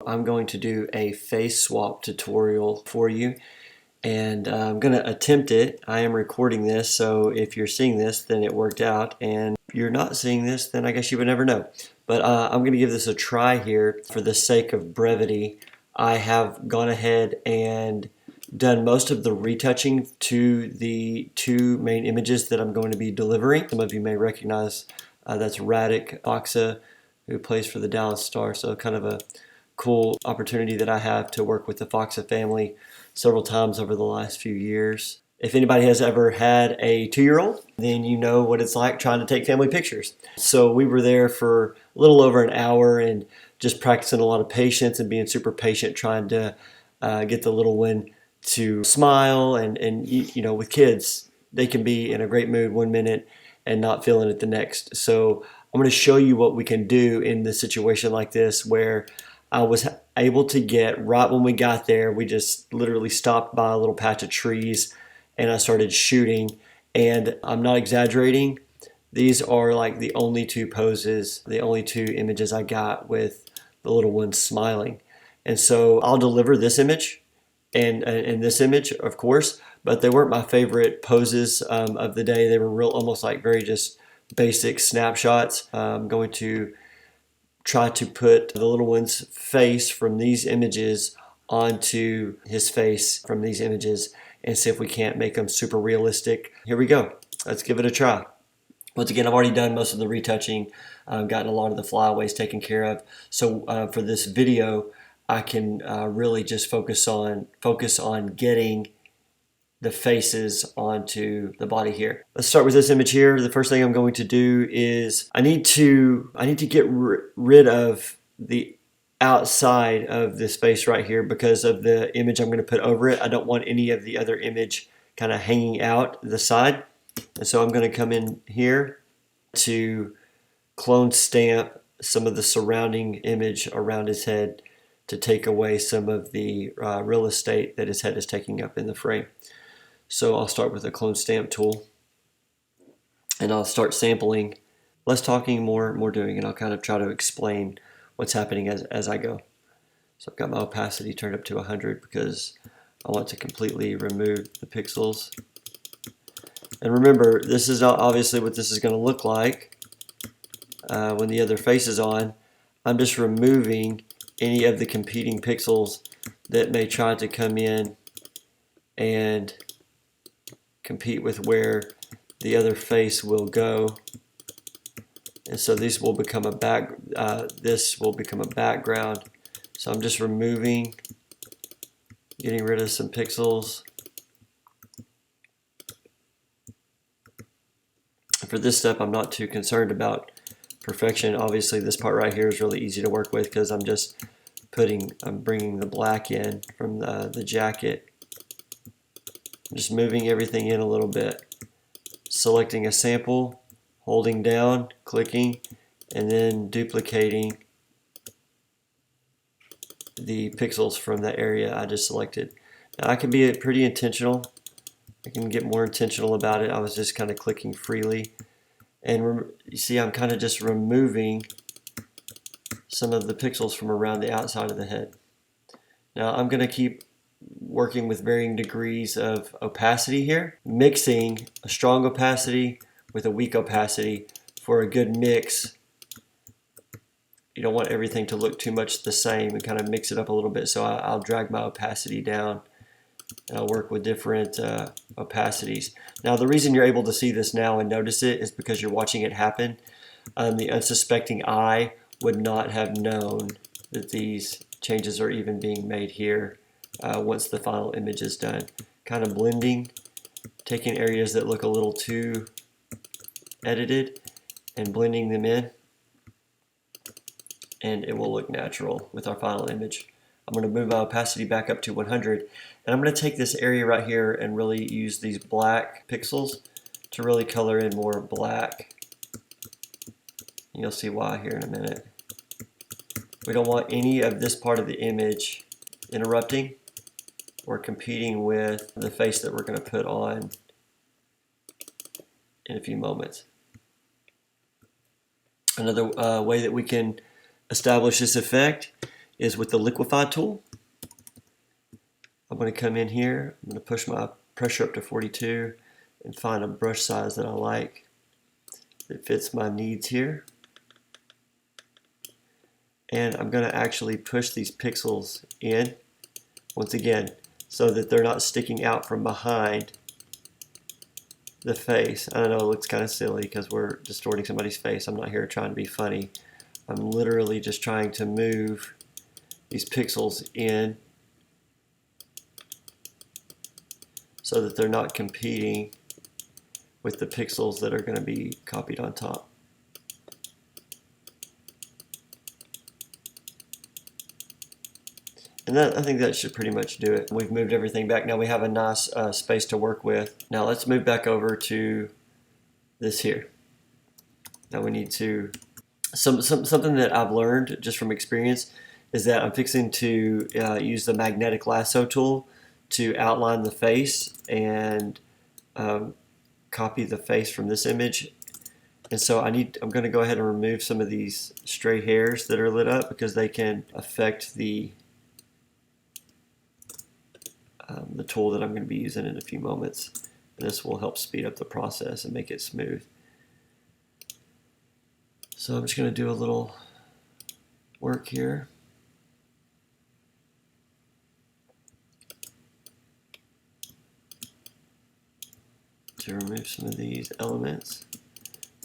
I'm going to do a face swap tutorial for you, and I'm going to attempt it. I am recording this, so if you're seeing this, then it worked out, and if you're not seeing this, then I guess you would never know. But I'm going to give this a try here for the sake of brevity. I have gone ahead and done most of the retouching to the two main images that I'm going to be delivering. Some of you may recognize that's Radek Faksa, who plays for the Dallas Stars, so kind of a cool opportunity that I have to work with the Faksa family several times over the last few years. If anybody has ever had a 2-year-old, then you know what it's like trying to take family pictures. So we were there for a little over an hour and just practicing a lot of patience and being super patient, trying to get the little one to smile. And you know, with kids, they can be in a great mood 1 minute and not feeling it the next. So I'm going to show you what we can do in this situation like this, where I was able to get, right when we got there, we just literally stopped by a little patch of trees and I started shooting. And I'm not exaggerating, these are like the only two poses, the only two images I got with the little one smiling. And so I'll deliver this image and this image, of course, but they weren't my favorite poses of the day. They were real, almost like very just basic snapshots. I'm going to try to put the little one's face from these images onto his face from these images and see if we can't make them super realistic. Here we go. Let's give it a try. Once again, I've already done most of the retouching, gotten a lot of the flyaways taken care of. So for this video, I can really just focus on getting the faces onto the body here. Let's start with this image here. The first thing I'm going to do is I need to get rid of the outside of this face right here because of the image I'm going to put over it. I don't want any of the other image kind of hanging out the side. And so I'm going to come in here to clone stamp some of the surrounding image around his head to take away some of the real estate that his head is taking up in the frame. So I'll start with a clone stamp tool and I'll start sampling, less talking, more doing, and I'll kind of try to explain what's happening as I go. So I've got my opacity turned up to 100 because I want to completely remove the pixels. And remember, this is not obviously what this is going to look like when the other face is on. I'm just removing any of the competing pixels that may try to come in and compete with where the other face will go. And so these will become this will become a background. So I'm just removing, getting rid of some pixels. For this step, I'm not too concerned about perfection. Obviously, this part right here is really easy to work with because I'm bringing the black in from the jacket. I'm just moving everything in a little bit, selecting a sample, holding down, clicking, and then duplicating the pixels from that area I just selected. Now I can be pretty intentional. I can get more intentional about it. I was just kind of clicking freely. And you see I'm kind of just removing some of the pixels from around the outside of the head. Now I'm going to keep working with varying degrees of opacity here, mixing a strong opacity with a weak opacity for a good mix. You don't want everything to look too much the same and kind of mix it up a little bit. So I'll drag my opacity down and I'll work with different opacities. Now the reason you're able to see this now and notice it is because you're watching it happen. The unsuspecting eye would not have known that these changes are even being made here once the final image is done. Kind of blending, taking areas that look a little too edited and blending them in, and it will look natural with our final image. I'm going to move my opacity back up to 100, and I'm going to take this area right here and really use these black pixels to really color in more black. You'll see why here in a minute. We don't want any of this part of the image interrupting or competing with the face that we're going to put on in a few moments. Another way that we can establish this effect is with the liquify tool. I'm going to come in here, I'm going to push my pressure up to 42 and find a brush size that I like that fits my needs here. And I'm going to actually push these pixels in once again so that they're not sticking out from behind the face. I don't know, it looks kind of silly because we're distorting somebody's face. I'm not here trying to be funny. I'm literally just trying to move these pixels in so that they're not competing with the pixels that are going to be copied on top. And I think that should pretty much do it. We've moved everything back. Now we have a nice space to work with. Now let's move back over to this here. Now we need to, something that I've learned just from experience is that I'm fixing to use the magnetic lasso tool to outline the face and copy the face from this image. And so I'm going to go ahead and remove some of these stray hairs that are lit up because they can affect the tool that I'm going to be using in a few moments. And this will help speed up the process and make it smooth. So I'm just going to do a little work here. To remove some of these elements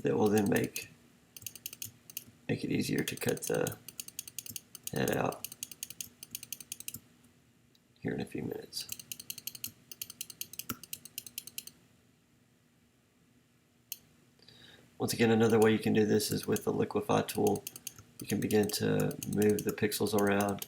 that will then make it easier to cut the head out here in a few minutes. Once again, another way you can do this is with the liquify tool. You can begin to move the pixels around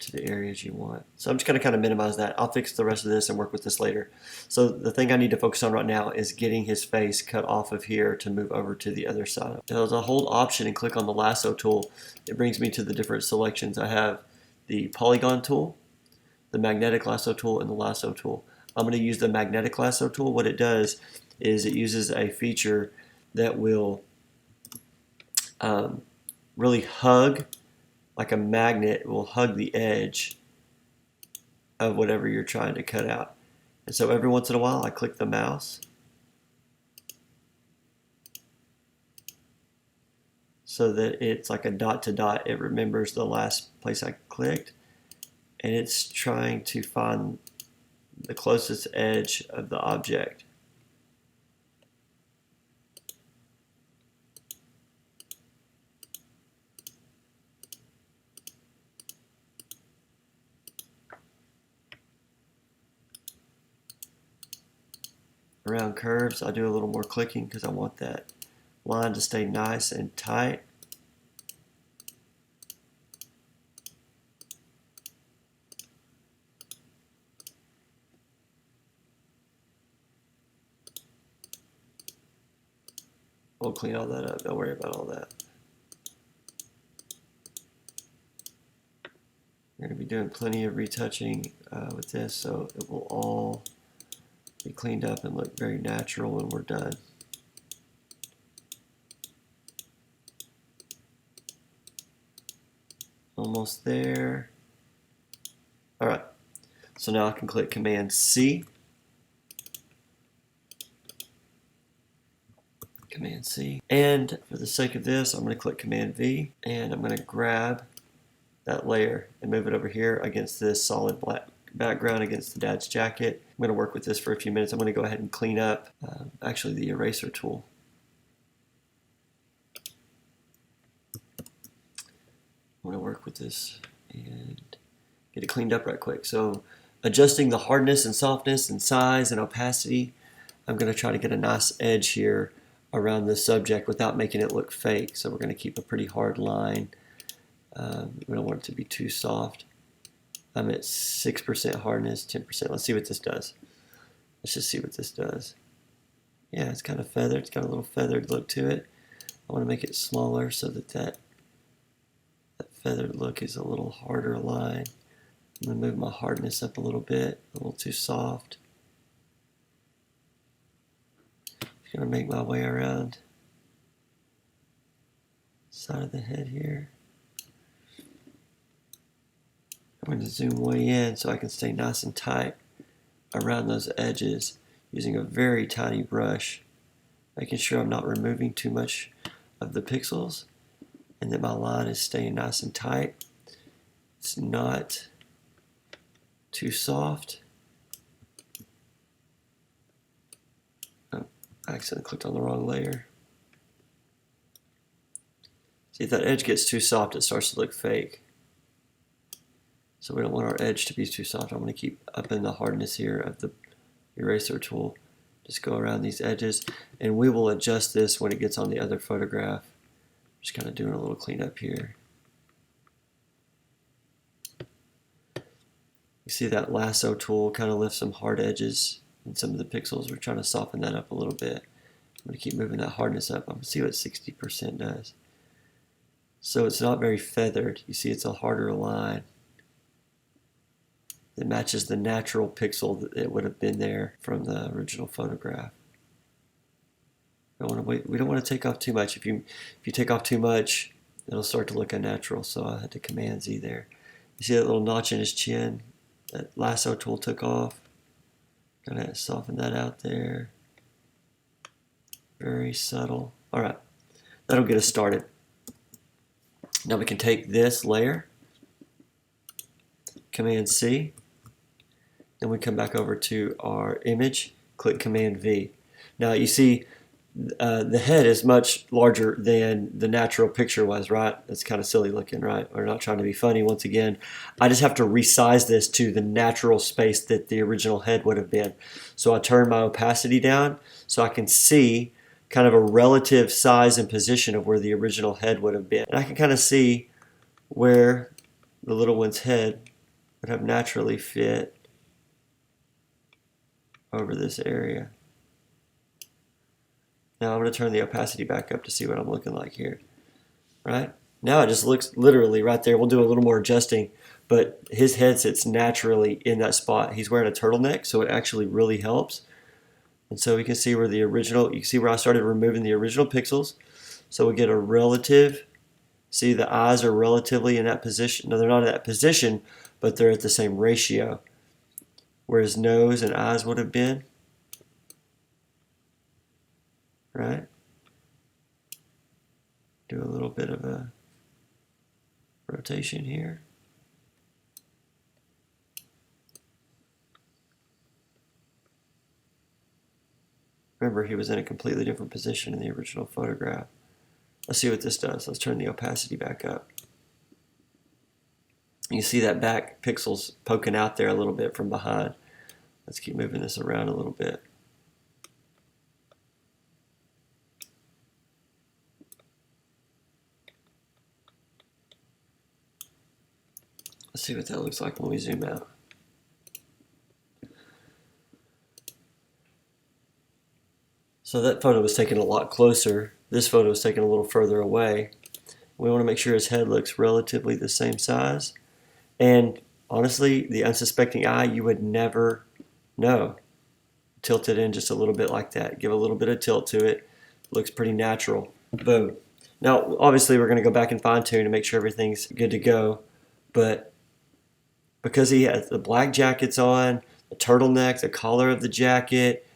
to the areas you want. So I'm just going to kind of minimize that. I'll fix the rest of this and work with this later. So the thing I need to focus on right now is getting his face cut off of here to move over to the other side. Now, as I hold Option and click on the lasso tool, it brings me to the different selections. I have the polygon tool, the magnetic lasso tool, and the lasso tool. I'm going to use the magnetic lasso tool. What it does is it uses a feature that will really hug, like a magnet will hug the edge of whatever you're trying to cut out. And so every once in a while I click the mouse so that it's like a dot to dot. It remembers the last place I clicked and it's trying to find the closest edge of the object. Around curves, I do a little more clicking because I want that line to stay nice and tight. We'll clean all that up, don't worry about all that. We're going to be doing plenty of retouching with this, so it will all be cleaned up and look very natural when we're done. Almost there. All right, so now I can click Command C. Command C. And for the sake of this, I'm going to click Command V, and I'm going to grab that layer and move it over here against this solid black background against the dad's jacket. I'm going to work with this for a few minutes. I'm going to go ahead and clean up actually the eraser tool. I'm going to work with this and get it cleaned up right quick. So adjusting the hardness and softness and size and opacity, I'm going to try to get a nice edge here around the subject without making it look fake. So we're going to keep a pretty hard line. We don't want it to be too soft. I'm at 6% hardness, 10%. Let's see what this does. Let's just see what this does. Yeah, it's kind of feathered. It's got a little feathered look to it. I want to make it smaller so that feathered look is a little harder line. I'm going to move my hardness up a little bit, a little too soft. I'm going to make my way around the side of the head here. going to zoom way in so I can stay nice and tight around those edges using a very tiny brush, making sure I'm not removing too much of the pixels and that my line is staying nice and tight. It's not too soft. Oh, I accidentally clicked on the wrong layer. See, if that edge gets too soft, it starts to look fake. So we don't want our edge to be too soft. I'm going to keep upping the hardness here of the eraser tool. Just go around these edges, and we will adjust this when it gets on the other photograph. Just kind of doing a little cleanup here. You see that lasso tool kind of lifts some hard edges and some of the pixels. We're trying to soften that up a little bit. I'm going to keep moving that hardness up. I'm going to see what 60% does. So it's not very feathered. You see it's a harder line. It matches the natural pixel that would have been there from the original photograph. We don't want to take off too much. If you take off too much, it'll start to look unnatural. So I had to Command Z there. You see that little notch in his chin? That lasso tool took off. Gonna soften that out there. Very subtle. All right, that'll get us started. Now we can take this layer, Command C. Then we come back over to our image, click Command V. Now you see the head is much larger than the natural picture was, right? It's kind of silly looking, right? We're not trying to be funny once again. I just have to resize this to the natural space that the original head would have been. So I turn my opacity down so I can see kind of a relative size and position of where the original head would have been. And I can kind of see where the little one's head would have naturally fit over this area. Now I'm going to turn the opacity back up to see what I'm looking like here. Right? Now it just looks literally right there. We'll do a little more adjusting, but his head sits naturally in that spot. He's wearing a turtleneck, so it actually really helps. And so we can see where the original, you can see where I started removing the original pixels. So we get a relative, see the eyes are relatively in that position. No, they're not in that position, but they're at the same ratio where his nose and eyes would have been. Right? Do a little bit of a rotation here. Remember, he was in a completely different position in the original photograph. Let's see what this does. Let's turn the opacity back up. You see that back pixels poking out there a little bit from behind. Let's keep moving this around a little bit. Let's see what that looks like when we zoom out. So that photo was taken a lot closer. This photo was taken a little further away. We want to make sure his head looks relatively the same size. And honestly, the unsuspecting eye, you would never know. Tilt it in just a little bit like that. Give a little bit of tilt to it. Looks pretty natural. Boom. Now, obviously, we're going to go back and fine tune to make sure everything's good to go. But because he has the black jackets on, the turtleneck, the collar of the jacket,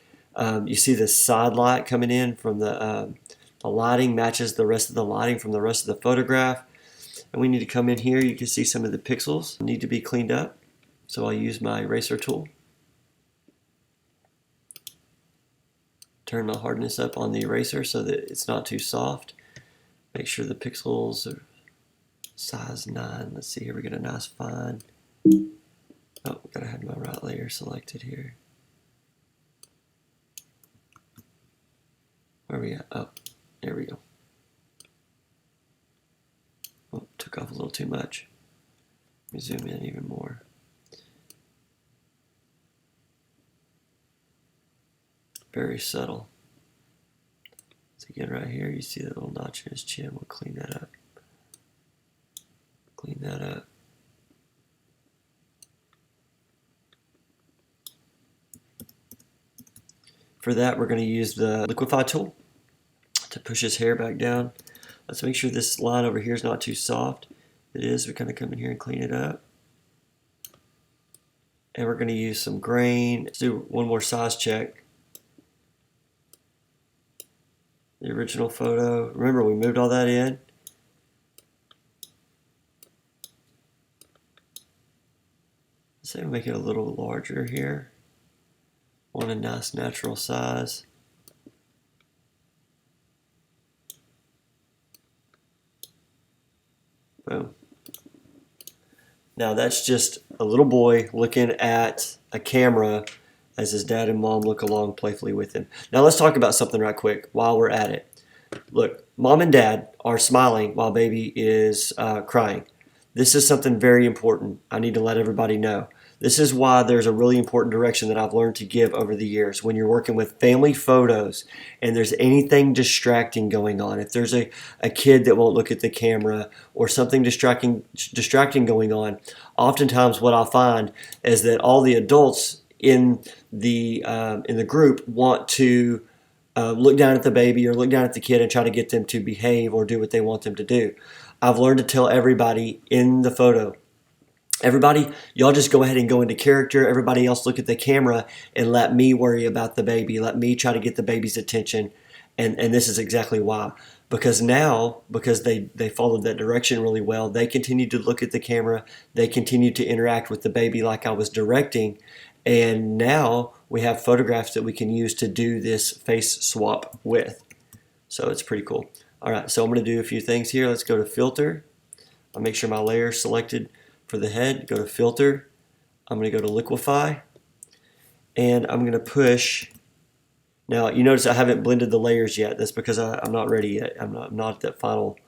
you see the side light coming in from the lighting matches the rest of the lighting from the rest of the photograph. And we need to come in here. You can see some of the pixels need to be cleaned up. So I'll use my eraser tool. Turn my hardness up on the eraser so that it's not too soft. Make sure the pixels are size 9. Let's see here, we get a nice fine. Oh, gotta have my right layer selected here. Where are we at? Oh, there we go. Oh, took off a little too much. Let me zoom in even more. Very subtle. So again, right here, you see that little notch in his chin. We'll clean that up. Clean that up. For that, we're going to use the liquify tool to push his hair back down. Let's make sure this line over here is not too soft. If it is, we kind of come in here and clean it up. And we're going to use some grain. Let's do one more size check. The original photo. Remember, we moved all that in. Let's say we make it a little larger here. Want a nice natural size. Boom. Now that's just a little boy looking at a camera as his dad and mom look along playfully with him. Now let's talk about something right quick while we're at it. Look, mom and dad are smiling while baby is crying. This is something very important. I need to let everybody know. This is why there's a really important direction that I've learned to give over the years. When you're working with family photos and there's anything distracting going on, if there's a kid that won't look at the camera or something distracting going on, oftentimes what I'll find is that all the adults in the group want to look down at the baby or look down at the kid and try to get them to behave or do what they want them to do. I've learned to tell everybody in the photo, everybody, y'all just go ahead and go into character. Everybody else look at the camera and let me worry about the baby. Let me try to get the baby's attention. And this is exactly why. Because now, because they followed that direction really well, they continue to look at the camera. They continue to interact with the baby like I was directing. And now we have photographs that we can use to do this face swap with. So it's pretty cool. All right, so I'm going to do a few things here. Let's go to filter. I'll make sure my layer is selected for the head. Go to filter. I'm going to go to liquify. And I'm going to push. Now, you notice I haven't blended the layers yet. That's because I'm not ready yet. I'm not at that final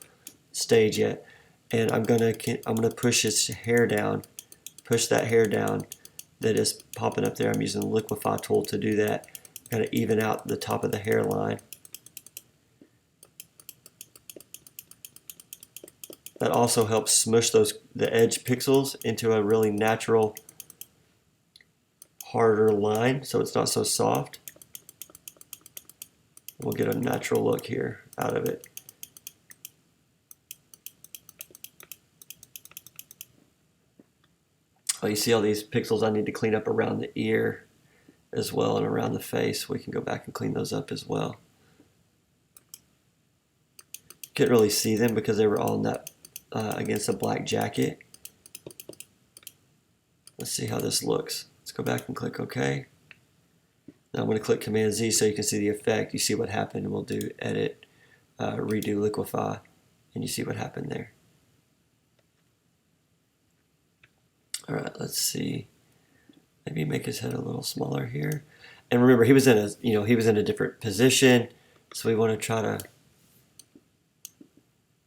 stage yet. And I'm going to push his hair down. Push that hair down that is popping up there. I'm using the liquify tool to do that. Kind of even out the top of the hairline. That also helps smush the edge pixels into a really natural, harder line, so it's not so soft. We'll get a natural look here out of it. Oh, you see all these pixels I need to clean up around the ear as well and around the face. We can go back and clean those up as well. Can't really see them because they were all in that against a black jacket. Let's see how this looks. Let's go back and click OK. Now I'm going to click Command Z so you can see the effect. You see what happened, and we'll do Edit, Redo, Liquify, and you see what happened there. All right, let's see. Maybe make his head a little smaller here. And remember, he was in a different position, so we want to try to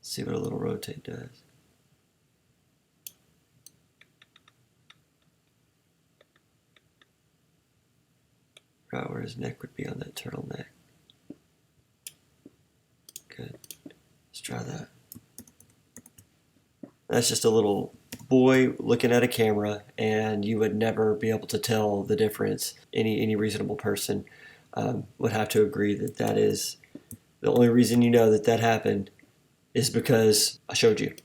see what a little rotate does. Right where his neck would be on that turtleneck. Good. Let's try that. That's just a little boy looking at a camera, and you would never be able to tell the difference. Any reasonable person would have to agree that that is the only reason you know that that happened is because I showed you.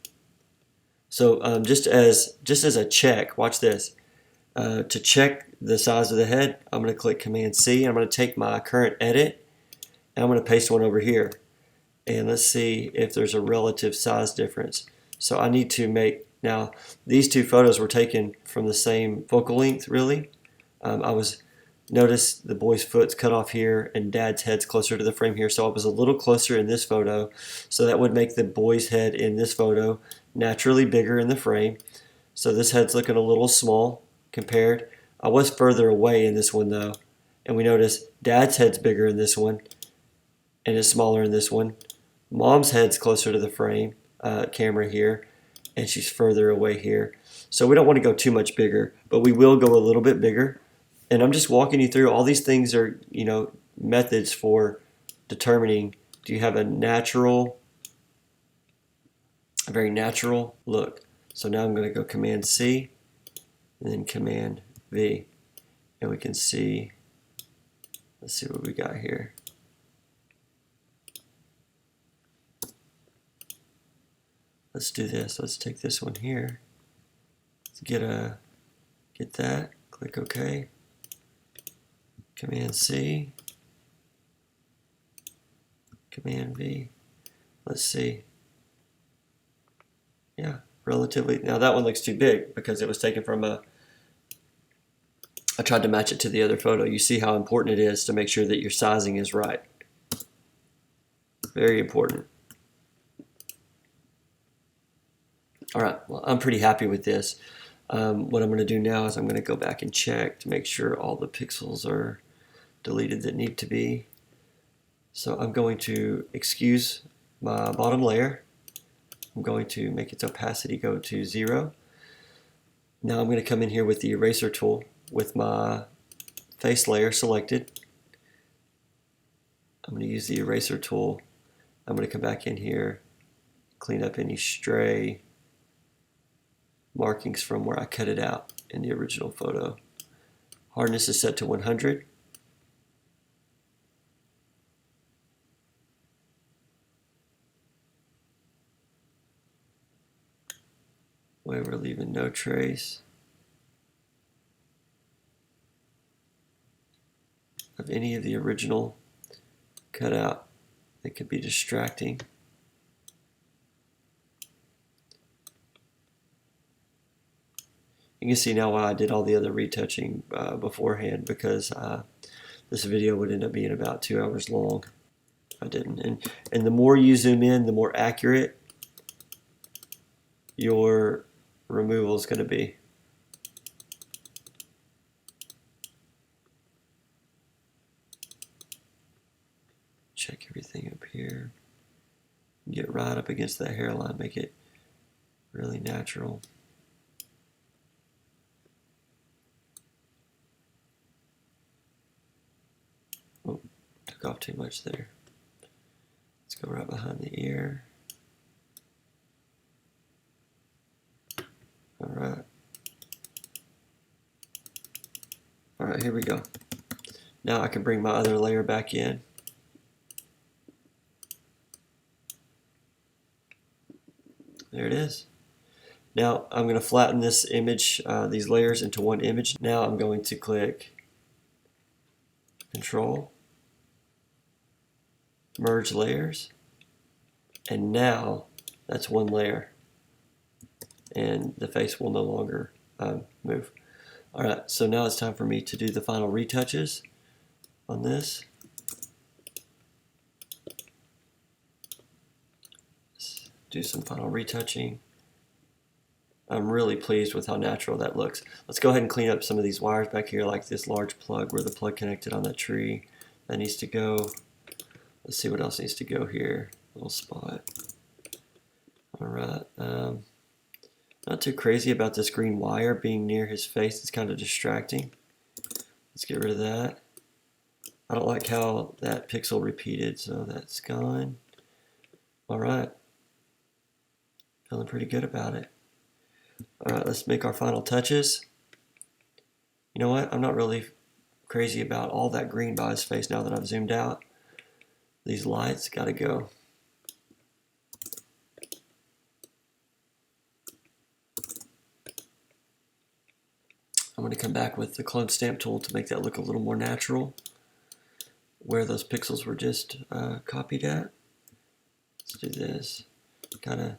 So just as a check, watch this. To check the size of the head, I'm going to click Command C. I'm going to take my current edit and I'm going to paste one over here. And let's see if there's a relative size difference. So I need to make, now these two photos were taken from the same focal length really. Notice the boy's foot's cut off here and dad's head's closer to the frame here. So I was a little closer in this photo. So that would make the boy's head in this photo naturally bigger in the frame. So this head's looking a little small compared. I was further away in this one though. And we notice dad's head's bigger in this one and it's smaller in this one. Mom's head's closer to the frame camera here and she's further away here. So we don't want to go too much bigger, but we will go a little bit bigger. And I'm just walking you through all these things are, methods for determining, do you have a very natural look. So now I'm going to go Command C and then Command V. And we can see, let's see what we got here. Let's do this. Let's take this one here. Let's get that. Click OK. Command C. Command V. Let's see. Yeah, relatively. Now that one looks too big because it was taken from a. I tried to match it to the other photo. You see how important it is to make sure that your sizing is right. Very important. All right, well, I'm pretty happy with this. What I'm going to do now is I'm going to go back and check to make sure all the pixels are deleted that need to be. So I'm going to excuse my bottom layer. I'm going to make its opacity go to 0. Now I'm going to come in here with the eraser tool with my face layer selected. I'm going to use the eraser tool. I'm going to come back in here, clean up any stray markings from where I cut it out in the original photo. Hardness is set to 100. Way we're leaving no trace of any of the original cutout that could be distracting. You can see now why I did all the other retouching beforehand, because this video would end up being about 2 hours long if I didn't. And the more you zoom in, the more accurate your removal is going to be. Check everything up here. Get right up against that hairline, make it really natural. Oh, took off too much there. Let's go right behind the ear. Alright. Alright, here we go. Now I can bring my other layer back in. There it is. Now I'm going to flatten this image, these layers into one image. Now I'm going to click Control, Merge Layers, and now that's one layer, and the face will no longer move. Alright, so now it's time for me to do the final retouches on this. Let's do some final retouching. I'm really pleased with how natural that looks. Let's go ahead and clean up some of these wires back here, like this large plug where the plug connected on that tree. That needs to go. Let's see what else needs to go here. Little spot. Alright. Not too crazy about this green wire being near his face. It's kind of distracting. Let's get rid of that. I don't like how that pixel repeated, so that's gone. Alright. Feeling pretty good about it. Alright, let's make our final touches. You know what? I'm not really crazy about all that green by his face now that I've zoomed out. These lights gotta go. I'm going to come back with the clone stamp tool to make that look a little more natural, where those pixels were just copied at. Let's do this. Kind of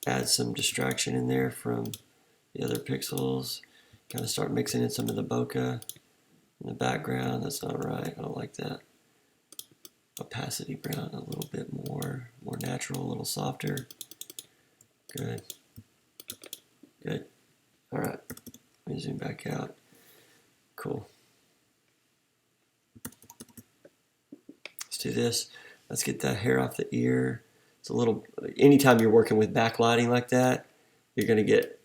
add some distraction in there from the other pixels. Kind of start mixing in some of the bokeh in the background. That's not right. I don't like that. Opacity brown a little bit more natural, a little softer. Good. Good. All right. Let me zoom back out. Cool. Let's do this. Let's get that hair off the ear. It's a little, anytime you're working with backlighting like that, you're going to get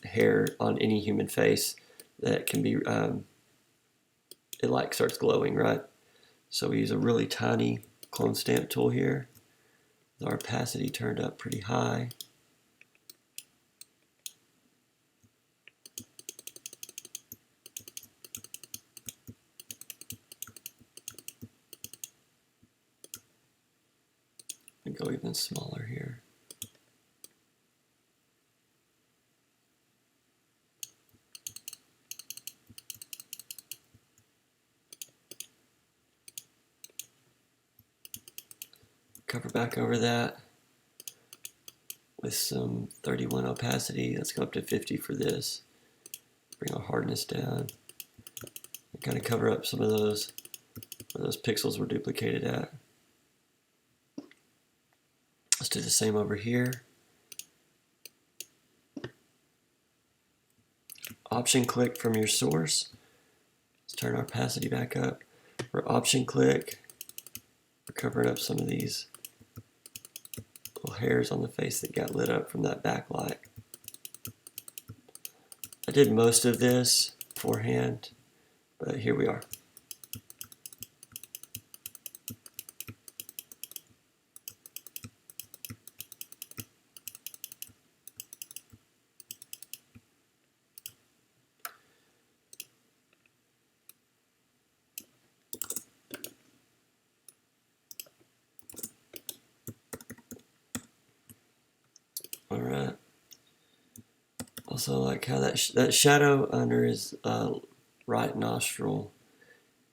hair on any human face that can be, it like starts glowing, right? So we use a really tiny clone stamp tool here. With our opacity turned up pretty high. And go even smaller here. Cover back over that with some 31 opacity. Let's go up to 50 for this. Bring our hardness down. And kind of cover up some of those where those pixels were duplicated at. Let's do the same over here. Option click from your source. Let's turn our opacity back up. We're option click. We're covering up some of these little hairs on the face that got lit up from that backlight. I did most of this beforehand, but here we are. All right. Also like how that shadow under his right nostril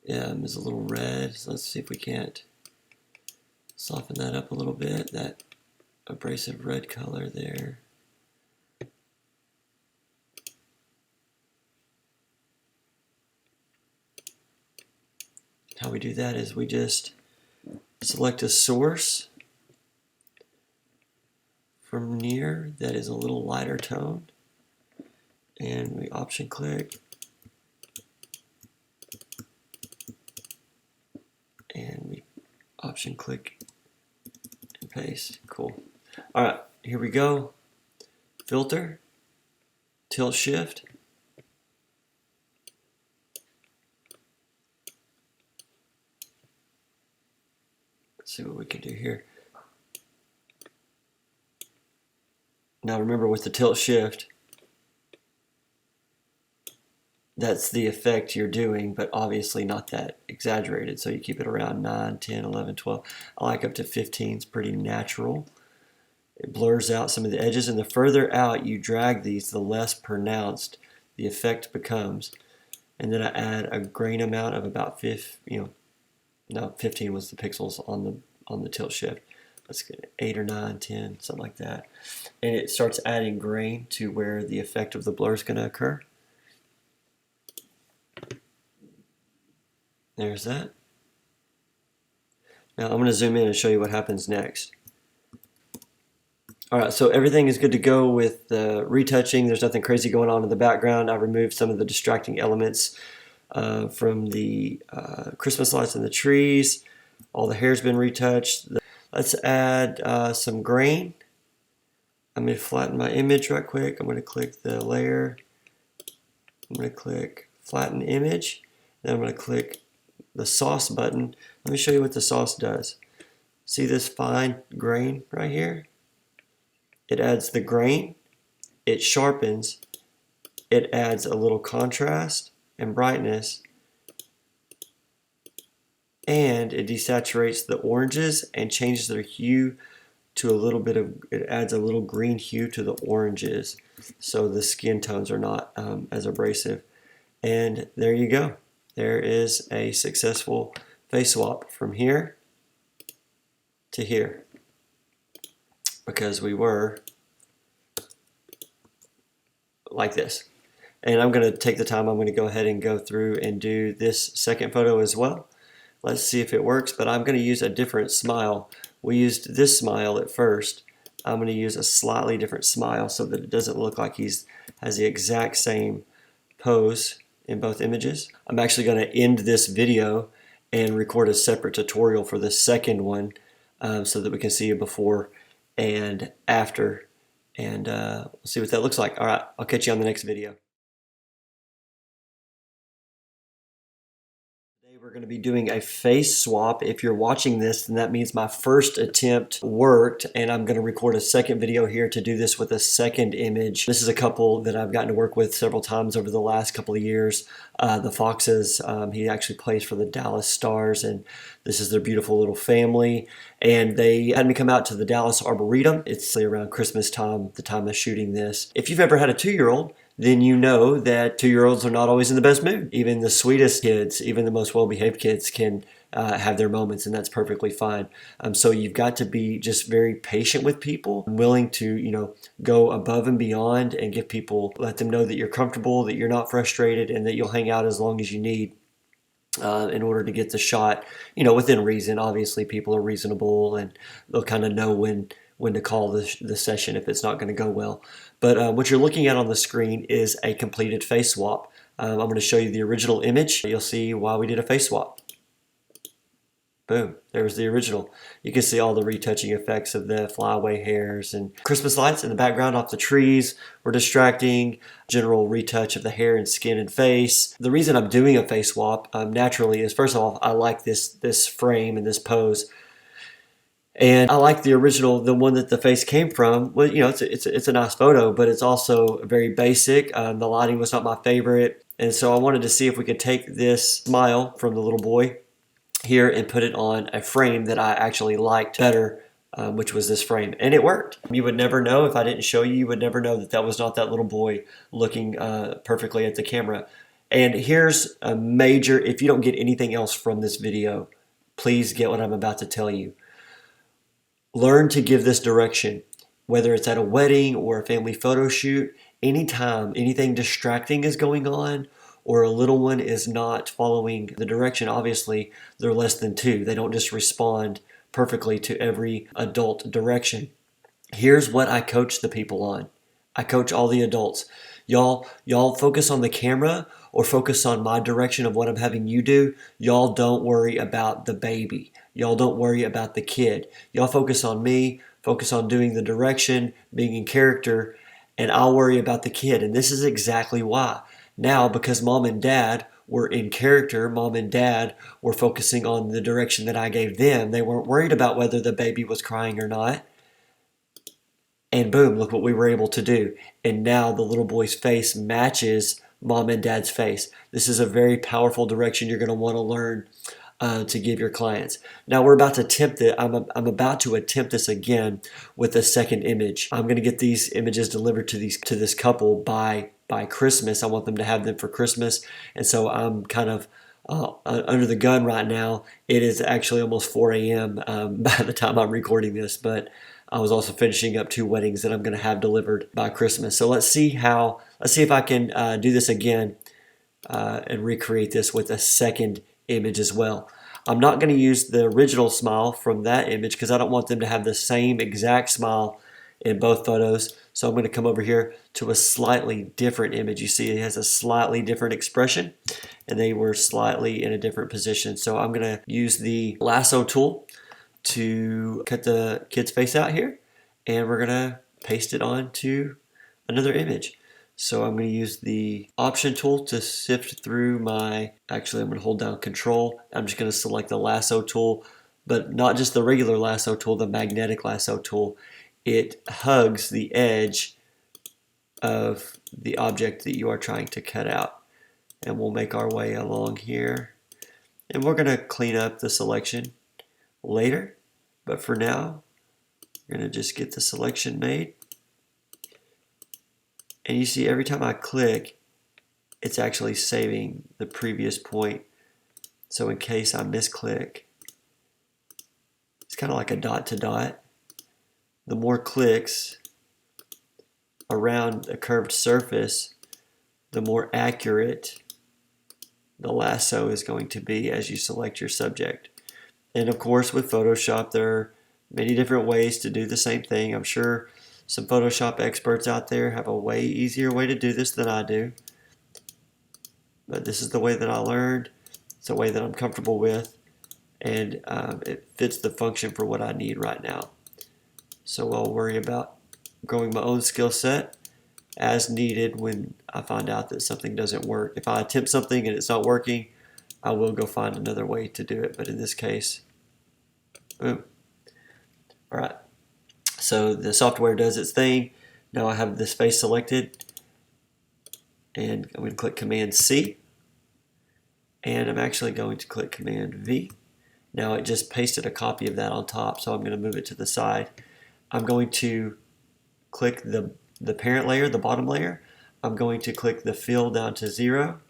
is a little red. So let's see if we can't soften that up a little bit. That abrasive red color there. How we do that is we just select a source from near that is a little lighter tone, and we option click and we option click and paste. Cool. All right, here we go. Filter, tilt shift. Let's see what we can do here. Now remember, with the tilt shift, that's the effect you're doing, but obviously not that exaggerated. So you keep it around 9, 10, 11, 12. I like up to 15. It's pretty natural. It blurs out some of the edges, and the further out you drag these, the less pronounced the effect becomes. And then I add a grain amount of about 15 was the pixels on the tilt shift. Let's get 8 or 9, 10, something like that. And it starts adding grain to where the effect of the blur is going to occur. There's that. Now I'm going to zoom in and show you what happens next. Alright, so everything is good to go with the retouching. There's nothing crazy going on in the background. I removed some of the distracting elements from the Christmas lights and the trees. All the hair's been retouched. Let's add some grain. I'm going to flatten my image right quick. I'm going to click the layer. I'm going to click flatten image. Then I'm going to click the sauce button. Let me show you what the sauce does. See this fine grain right here? It adds the grain, it sharpens, it adds a little contrast and brightness, and it desaturates the oranges and changes their hue to a little bit of, it adds a little green hue to the oranges, so the skin tones are not as abrasive. And there you go. There is a successful face swap from here to here, because we were like this. And I'm going to take the time, I'm going to go ahead and go through and do this second photo as well. Let's see if it works, but I'm going to use a different smile. We used this smile at first. I'm going to use a slightly different smile so that it doesn't look like has the exact same pose in both images. I'm actually going to end this video and record a separate tutorial for the second one so that we can see a before and after, and we'll see what that looks like. All right, I'll catch you on the next video. We're going to be doing a face swap. If you're watching this, then that means my first attempt worked, and I'm going to record a second video here to do this with a second image. This is a couple that I've gotten to work with several times over the last couple of years. The Foxes, he actually plays for the Dallas Stars, and this is their beautiful little family. And they had me come out to the Dallas Arboretum. It's around Christmas time, the time of shooting this. If you've ever had a 2-year-old, then you know that 2-year-olds are not always in the best mood. Even the sweetest kids, even the most well-behaved kids can have their moments, and that's perfectly fine. So you've got to be just very patient with people, willing to, go above and beyond and give people, let them know that you're comfortable, that you're not frustrated, and that you'll hang out as long as you need. In order to get the shot, within reason. Obviously, people are reasonable and they'll kind of know when to call the session if it's not going to go well. But what you're looking at on the screen is a completed face swap. I'm going to show you the original image. You'll see why we did a face swap. Boom, there's the original. You can see all the retouching effects of the flyaway hairs and Christmas lights in the background off the trees were distracting, general retouch of the hair and skin and face. The reason I'm doing a face swap naturally is, first of all, I like this frame and this pose. And I like the original, the one that the face came from. Well, it's a nice photo, but it's also very basic. The lighting was not my favorite. And so I wanted to see if we could take this smile from the little boy here and put it on a frame that I actually liked better, which was this frame, and it worked. You would never know if I didn't show you. You would never know that was not that little boy looking perfectly at the camera. And here's a major, if you don't get anything else from this video, please get what I'm about to tell you. Learn to give this direction, whether it's at a wedding or a family photo shoot. Anytime anything distracting is going on, or a little one is not following the direction, obviously they're less than 2. They don't just respond perfectly to every adult direction. Here's what I coach the people on. I coach all the adults. Y'all focus on the camera or focus on my direction of what I'm having you do. Y'all don't worry about the baby. Y'all don't worry about the kid. Y'all focus on me, focus on doing the direction, being in character, and I'll worry about the kid. And this is exactly why. Now, because mom and dad were in character, mom and dad were focusing on the direction that I gave them. They weren't worried about whether the baby was crying or not. And boom, look what we were able to do. And now the little boy's face matches mom and dad's face. This is a very powerful direction you're going to want to learn to give your clients. Now we're about to attempt it. I'm about to attempt this again with a second image. I'm going to get these images delivered to this couple by Christmas. I want them to have them for Christmas. And so I'm kind of under the gun right now. It is actually almost 4 a.m. By the time I'm recording this, but I was also finishing up 2 weddings that I'm going to have delivered by Christmas. So let's see if I can do this again and recreate this with a second image as well. I'm not going to use the original smile from that image because I don't want them to have the same exact smile in both photos. So I'm going to come over here to a slightly different image. You see it has a slightly different expression and they were slightly in a different position. So I'm going to use the lasso tool to cut the kid's face out here, and we're going to paste it onto another image. So I'm going to use the option tool to sift through actually I'm going to hold down control. I'm just going to select the lasso tool, but not just the regular lasso tool, the magnetic lasso tool. It hugs the edge of the object that you are trying to cut out. And we'll make our way along here. And we're going to clean up the selection later, but for now, we're going to just get the selection made. And you see every time I click, it's actually saving the previous point. So in case I misclick, it's kind of like a dot to dot. The more clicks around a curved surface, the more accurate the lasso is going to be as you select your subject. And of course with Photoshop there are many different ways to do the same thing. I'm sure some Photoshop experts out there have a way easier way to do this than I do. But this is the way that I learned. It's a way that I'm comfortable with. And it fits the function for what I need right now. So I'll worry about growing my own skill set as needed when I find out that something doesn't work. If I attempt something and it's not working, I will go find another way to do it. But in this case, boom. All right. So the software does its thing. Now I have this face selected, and I'm going to click Command C, and I'm actually going to click Command V. Now it just pasted a copy of that on top, so I'm going to move it to the side. I'm going to click the parent layer, the bottom layer. I'm going to click the fill down to 0,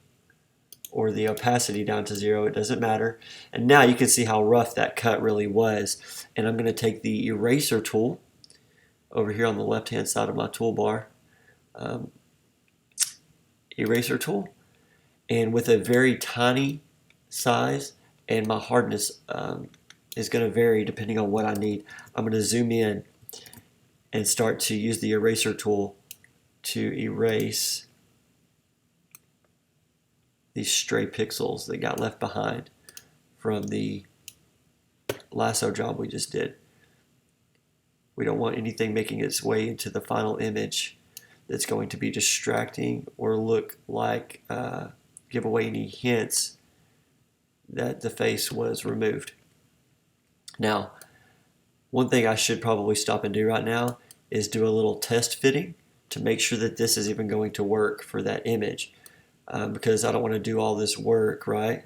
or the opacity down to 0, it doesn't matter. And now you can see how rough that cut really was. And I'm going to take the eraser tool over here on the left hand side of my toolbar, eraser tool, and with a very tiny size, and my hardness is going to vary depending on what I need. I'm going to zoom in and start to use the eraser tool to erase these stray pixels that got left behind from the lasso job we just did. We don't want anything making its way into the final image that's going to be distracting or look like give away any hints that the face was removed. Now, one thing I should probably stop and do right now is do a little test fitting to make sure that this is even going to work for that image, because I don't want to do all this work, right,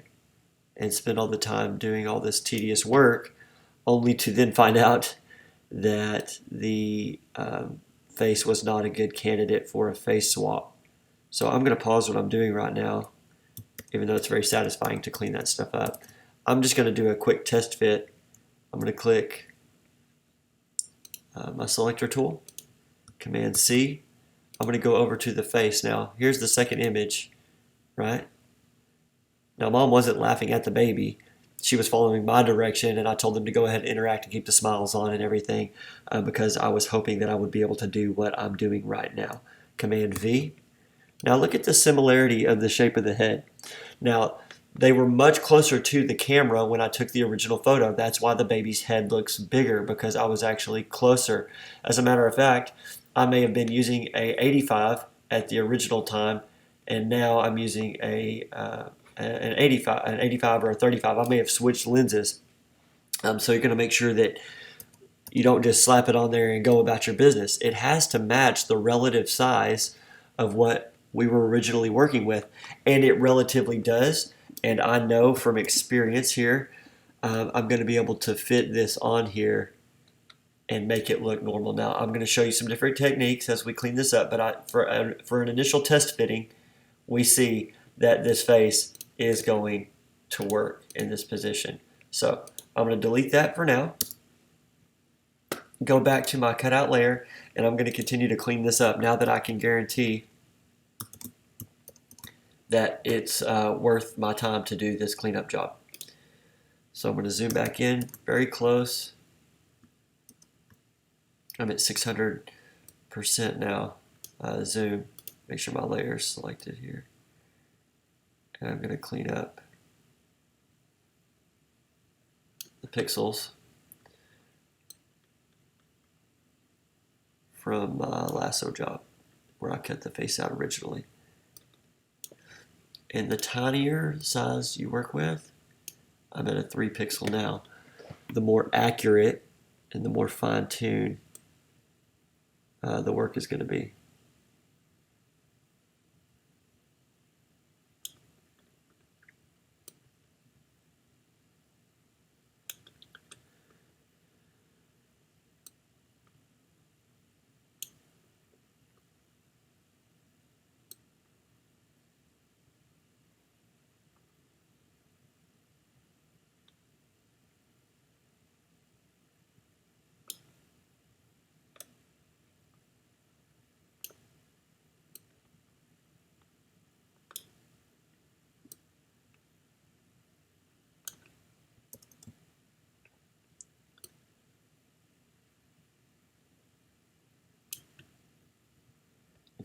and spend all the time doing all this tedious work only to then find out that the face was not a good candidate for a face swap. So I'm going to pause what I'm doing right now, even though it's very satisfying to clean that stuff up. I'm just going to do a quick test fit. I'm going to click my selector tool, Command C. I'm going to go over to the face now. Here's the second image, right? Now, Mom wasn't laughing at the baby. She was following my direction, and I told them to go ahead and interact and keep the smiles on and everything, because I was hoping that I would be able to do what I'm doing right now. Command V. Now look at the similarity of the shape of the head. Now, they were much closer to the camera when I took the original photo. That's why the baby's head looks bigger, because I was actually closer. As a matter of fact, I may have been using a 85 at the original time, and now I'm using an 85 or a 35. I may have switched lenses. So you're going to make sure that you don't just slap it on there and go about your business. It has to match the relative size of what we were originally working with, and it relatively does. And I know from experience here, I'm going to be able to fit this on here and make it look normal. Now, I'm going to show you some different techniques as we clean this up, but for an initial test fitting, we see that this face is going to work in this position. So I'm going to delete that for now, go back to my cutout layer, and I'm going to continue to clean this up now that I can guarantee that it's worth my time to do this cleanup job. So I'm going to zoom back in very close. I'm at 600% now. Zoom, make sure my layer is selected here. And I'm going to clean up the pixels from my lasso job where I cut the face out originally. And the tinier size you work with, I'm at a 3 pixel now. The more accurate and the more fine-tuned the work is going to be.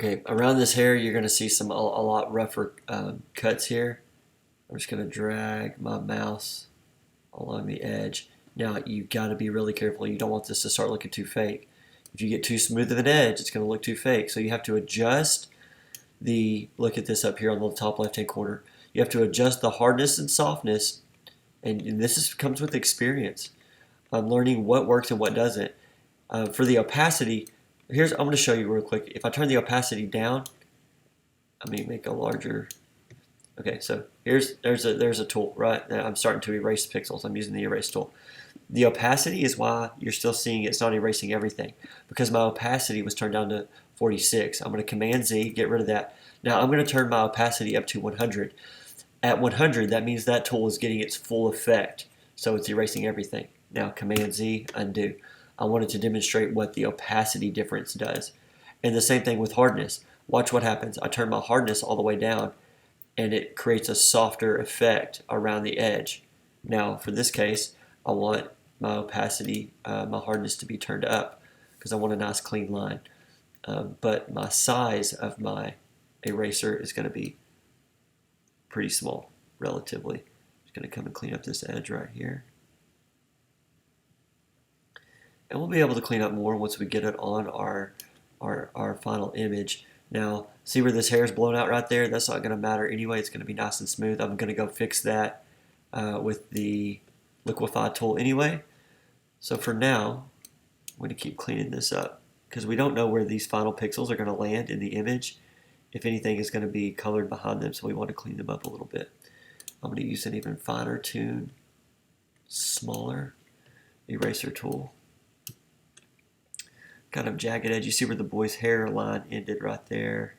Okay, around this hair, you're going to see a lot rougher cuts here. I'm just going to drag my mouse along the edge. Now, you've got to be really careful. You don't want this to start looking too fake. If you get too smooth of an edge, it's going to look too fake. So you have to adjust look at this up here on the top left-hand corner. You have to adjust the hardness and softness, and this comes with experience. I'm learning what works and what doesn't. For the opacity, I'm going to show you real quick. If I turn the opacity down, let me make a larger. Okay, so there's a tool, right? I'm starting to erase pixels. I'm using the erase tool. The opacity is why you're still seeing it's not erasing everything, because my opacity was turned down to 46. I'm going to Command Z, get rid of that. Now I'm going to turn my opacity up to 100. At 100, that means that tool is getting its full effect. So it's erasing everything. Now Command Z, undo. I wanted to demonstrate what the opacity difference does. And the same thing with hardness. Watch what happens. I turn my hardness all the way down and it creates a softer effect around the edge. Now for this case, I want my opacity, my hardness to be turned up because I want a nice clean line. But my size of my eraser is going to be pretty small, relatively. Just going to come and clean up this edge right here. And we'll be able to clean up more once we get it on our final image. Now, see where this hair is blown out right there? That's not going to matter anyway. It's going to be nice and smooth. I'm going to go fix that with the liquify tool anyway. So for now, I'm going to keep cleaning this up because we don't know where these final pixels are going to land in the image. If anything is going to be colored behind them, so we want to clean them up a little bit. I'm going to use an even finer tune, smaller eraser tool. Kind of jagged edge. You see where the boy's hairline ended right there.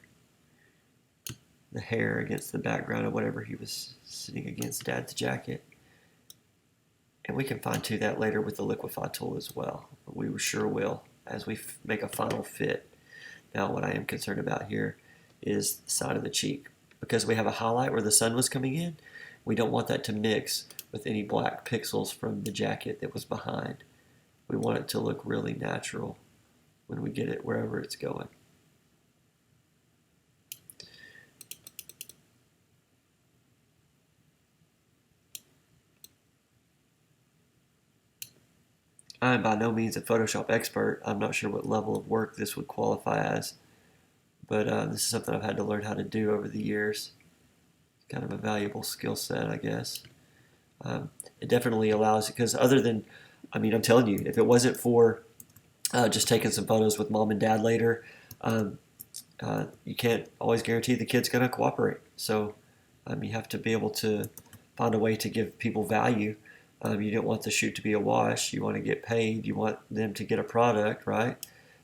The hair against the background of whatever he was sitting against Dad's jacket. And we can fine tune that later with the liquify tool as well. We sure will as we make a final fit. Now what I am concerned about here is the side of the cheek. Because we have a highlight where the sun was coming in, we don't want that to mix with any black pixels from the jacket that was behind. We want it to look really natural when we get it wherever it's going. I am by no means a Photoshop expert. I'm not sure what level of work this would qualify as, but this is something I've had to learn how to do over the years. Kind of a valuable skill set, I guess. It definitely allows, because other than, I mean, I'm telling you, if it wasn't for just taking some photos with mom and dad later, you can't always guarantee the kid's going to cooperate. So you have to be able to find a way to give people value. You don't want the shoot to be a wash. You want to get paid. You want them to get a product, right?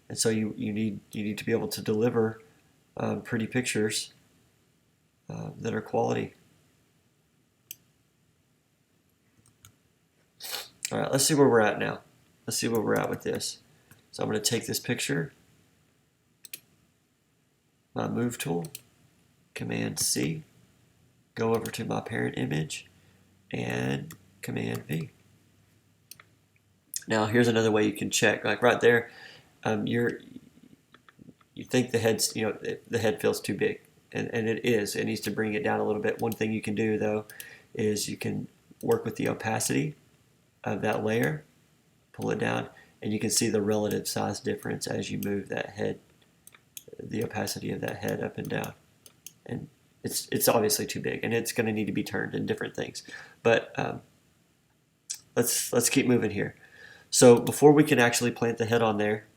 And so you need to be able to deliver pretty pictures that are quality. All right, let's see where we're at now. Let's see where we're at with this. So I'm going to take this picture, my move tool, Command C, go over to my parent image, and Command V. Now here's another way you can check. Like right there, you think the head's, the head feels too big, and it is. It needs to bring it down a little bit. One thing you can do though is you can work with the opacity of that layer, pull it down, and you can see the relative size difference as you move that head, the opacity of that head up and down. And it's obviously too big, and it's going to need to be turned in different things. But let's keep moving here. So before we can actually plant the head on there,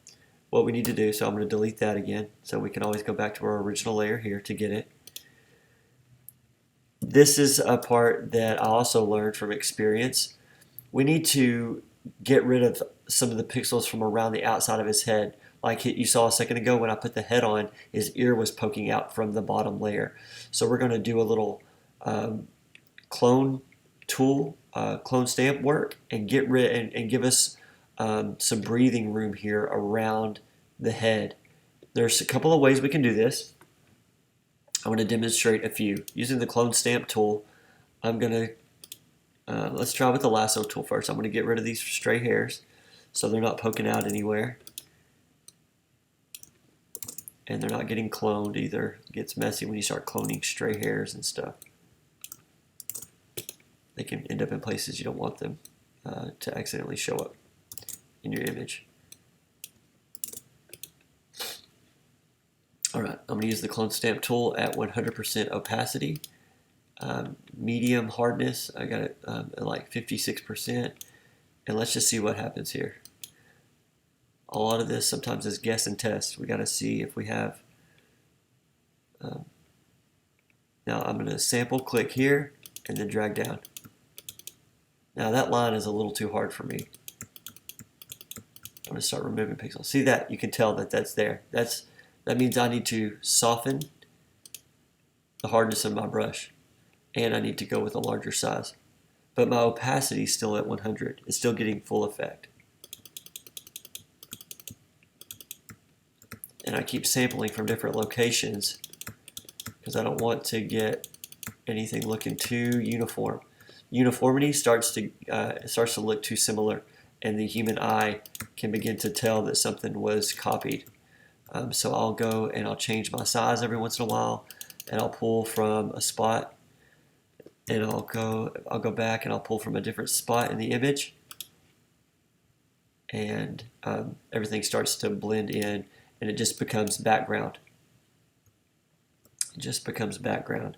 what we need to do, so I'm going to delete that again, so we can always go back to our original layer here to get it. This is a part that I also learned from experience. We need to get rid of some of the pixels from around the outside of his head. Like you saw a second ago when I put the head on, his ear was poking out from the bottom layer. So we're going to do a little clone tool, clone stamp work, and get rid and give us some breathing room here around the head. There's a couple of ways we can do this. I'm going to demonstrate a few. Using the clone stamp tool, I'm going to let's try with the lasso tool first. I'm going to get rid of these stray hairs so they're not poking out anywhere. And they're not getting cloned either. It gets messy when you start cloning stray hairs and stuff. They can end up in places you don't want them to accidentally show up in your image. Alright, I'm going to use the clone stamp tool at 100% opacity. Medium hardness, I got it at like 56%. And let's just see what happens here. A lot of this sometimes is guess and test. We got to see if we have. Now I'm going to sample click here and then drag down. Now that line is a little too hard for me. I'm going to start removing pixels. See that? You can tell that that's there. That means I need to soften the hardness of my brush. and I need to go with a larger size. But my opacity is still at 100. It's still getting full effect. And I keep sampling from different locations because I don't want to get anything looking too uniform. Uniformity starts to look too similar, and the human eye can begin to tell that something was copied. So I'll go and I'll change my size every once in a while, and I'll pull from a spot, and I'll go back and I'll pull from a different spot in the image, and everything starts to blend in, and it just becomes background. It just becomes background.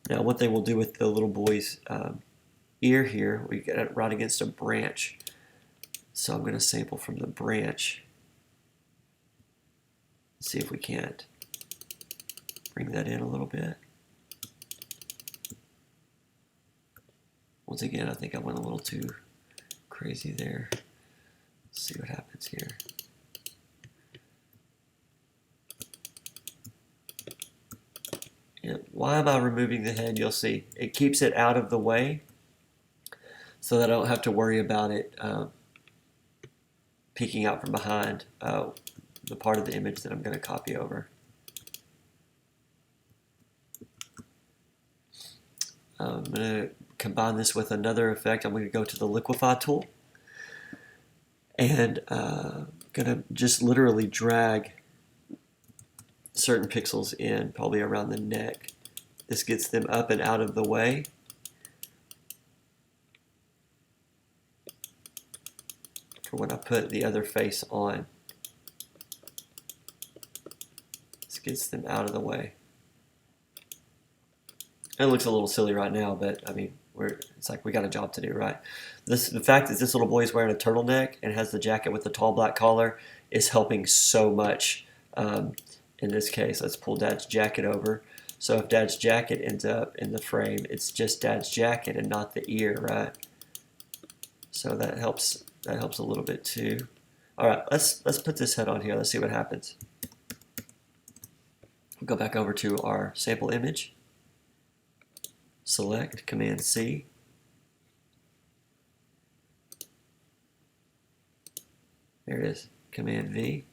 Now, one thing we'll do with the little boy's ear here, we get it right against a branch. So I'm going to sample from the branch. See if we can't bring that in a little bit. Once again, I think I went a little too crazy there. Let's see what happens here. Yeah, why am I removing the head? You'll see. It keeps it out of the way so that I don't have to worry about it peeking out from behind the part of the image that I'm going to copy over. I'm going to combine this with another effect. I'm going to go to the Liquify tool, and I'm going to just literally drag certain pixels in, probably around the neck. This gets them up and out of the way. For when I put the other face on. This gets them out of the way. It looks a little silly right now, but I mean, it's like we got a job to do, right? The fact that this little boy is wearing a turtleneck and has the jacket with the tall black collar is helping so much in this case. Let's pull Dad's jacket over. So if Dad's jacket ends up in the frame, it's just Dad's jacket and not the ear, right? So that helps a little bit too. All right, let's put this head on here. Let's see what happens. We'll go back over to our sample image. Select, Command C. There it is, Command V.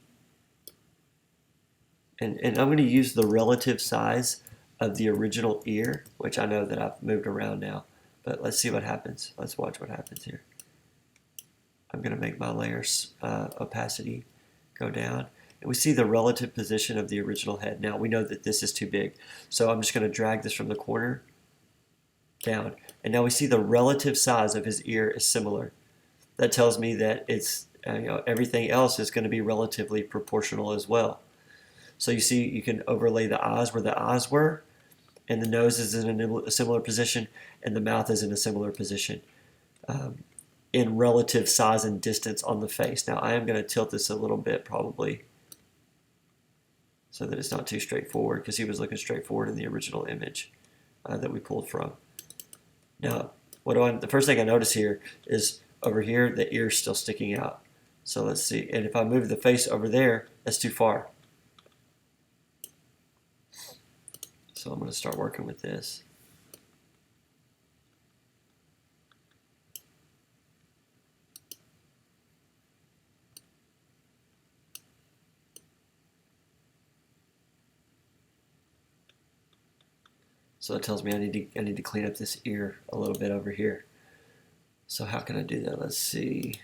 And I'm going to use the relative size of the original ear, which I know that I've moved around now. But let's see what happens. Let's watch what happens here. I'm going to make my layers opacity go down. And we see the relative position of the original head. Now we know that this is too big. So I'm just going to drag this from the corner down. And now we see the relative size of his ear is similar. That tells me that it's everything else is going to be relatively proportional as well. So you see, you can overlay the eyes where the eyes were, and the nose is in a similar position, and the mouth is in a similar position in relative size and distance on the face. Now I am going to tilt this a little bit probably so that it's not too straightforward, because he was looking straightforward in the original image that we pulled from. Now, the first thing I notice here is over here, the ear's still sticking out. So let's see, and if I move the face over there, that's too far. So I'm going to start working with this. So it tells me I need to clean up this ear a little bit over here. So how can I do that? Let's see.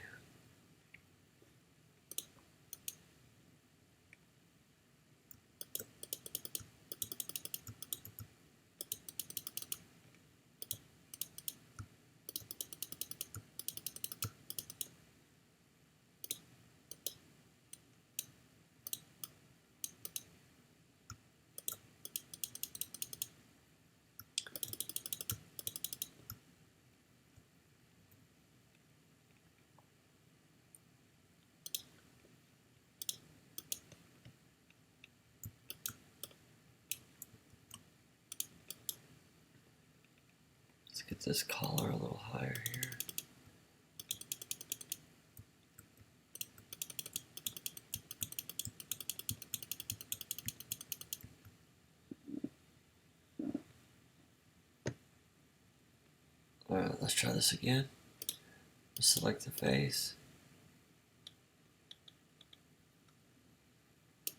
Let's get this collar a little higher here. Alright, let's try this again. Select the face.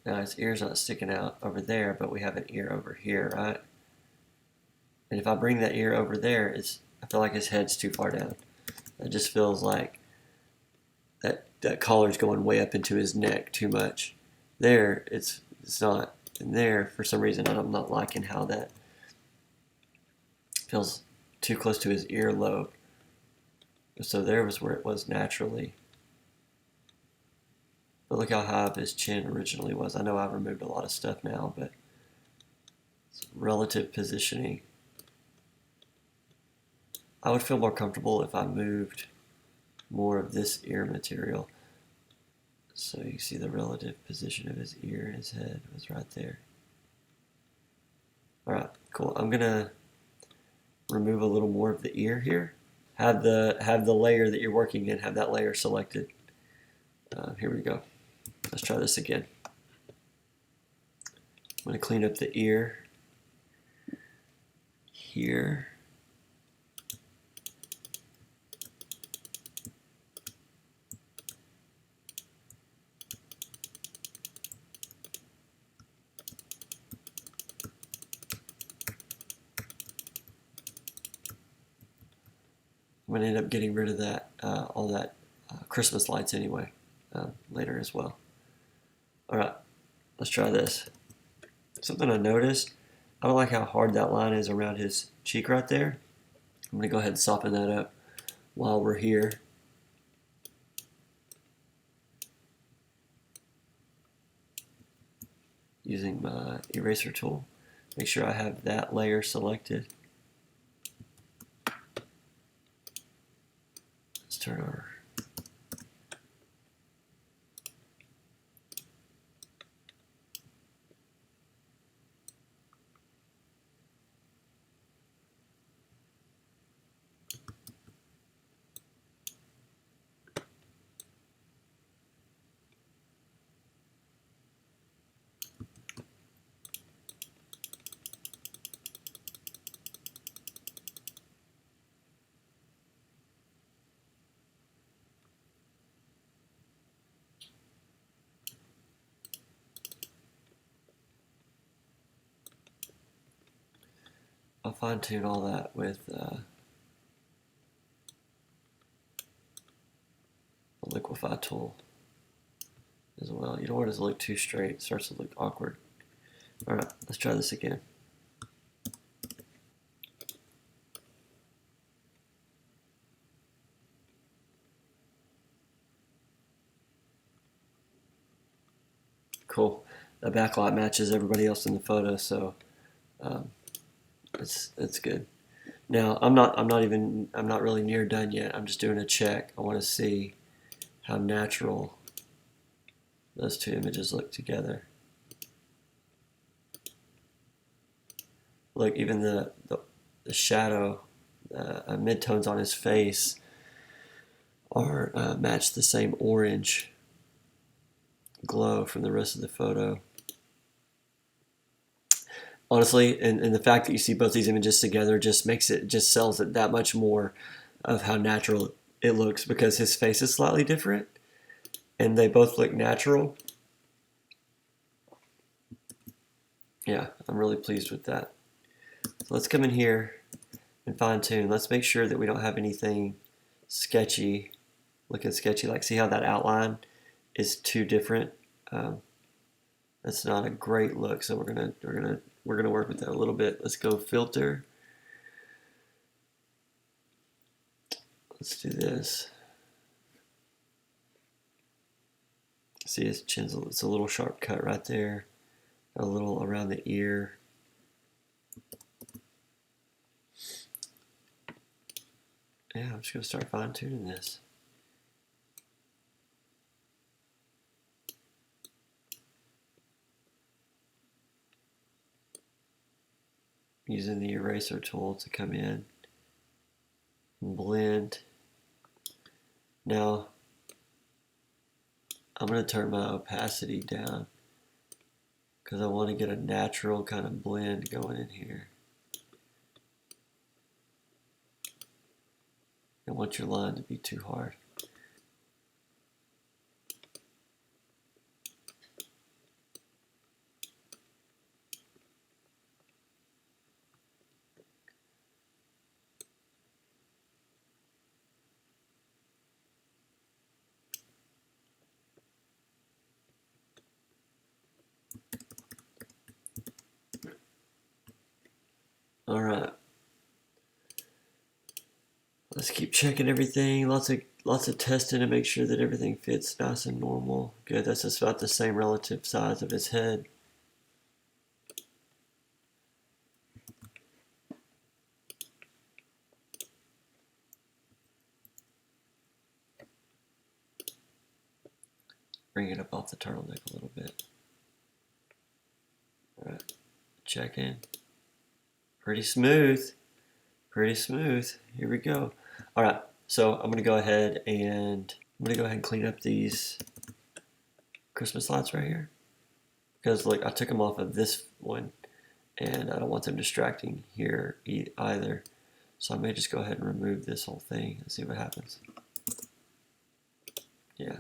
Now his ear's not sticking out over there, but we have an ear over here, right? And if I bring that ear over there, I feel like his head's too far down. It just feels like that collar's going way up into his neck too much. There, it's not. And there, for some reason, I'm not liking how that feels too close to his earlobe. So there was where it was naturally. But look how high up his chin originally was. I know I've removed a lot of stuff now, but it's relative positioning. I would feel more comfortable if I moved more of this ear material. So you see the relative position of his ear and his head was right there. Alright, cool. I'm gonna remove a little more of the ear here. Have the layer that you're working in, have that layer selected. Here we go. Let's try this again. I'm gonna clean up the ear here. I'm going to end up getting rid of that, all that Christmas lights anyway, later as well. Alright, let's try this. Something I noticed, I don't like how hard that line is around his cheek right there. I'm going to go ahead and soften that up while we're here. Using my eraser tool. Make sure I have that layer selected. Let's turn our I'll fine tune all that with the liquify tool as well. You don't want it to look too straight, it starts to look awkward. Alright, let's try this again. Cool. The backlight matches everybody else in the photo, so it's good. Now I'm not really near done yet. I'm just doing a check. I want to see how natural those two images look together. Look, even the shadow, midtones on his face are match the same orange glow from the rest of the photo. Honestly, and the fact that you see both these images together just sells it that much more of how natural it looks, because his face is slightly different and they both look natural. Yeah, I'm really pleased with that. So let's come in here and fine tune. Let's make sure that we don't have anything sketchy, looking sketchy. Like, see how that outline is too different? That's not a great look. So we're gonna work with that a little bit. Let's go filter. Let's do this. See, his chin's it's a little sharp cut right there, a little around the ear. Yeah, I'm just gonna start fine tuning this. Using the eraser tool to come in and blend. Now I'm going to turn my opacity down because I want to get a natural kind of blend going in here. don't want your line to be too hard. All right. Let's keep checking everything. Lots of testing to make sure that everything fits nice and normal. Good. That's just about the same relative size of his head. Bring it up off the turtleneck a little bit. All right. Check in. Pretty smooth. Pretty smooth. Here we go. All right. So I'm gonna go ahead and clean up these Christmas lights right here, because look, I took them off of this one, and I don't want them distracting here either. So I may just go ahead and remove this whole thing and see what happens. Yeah.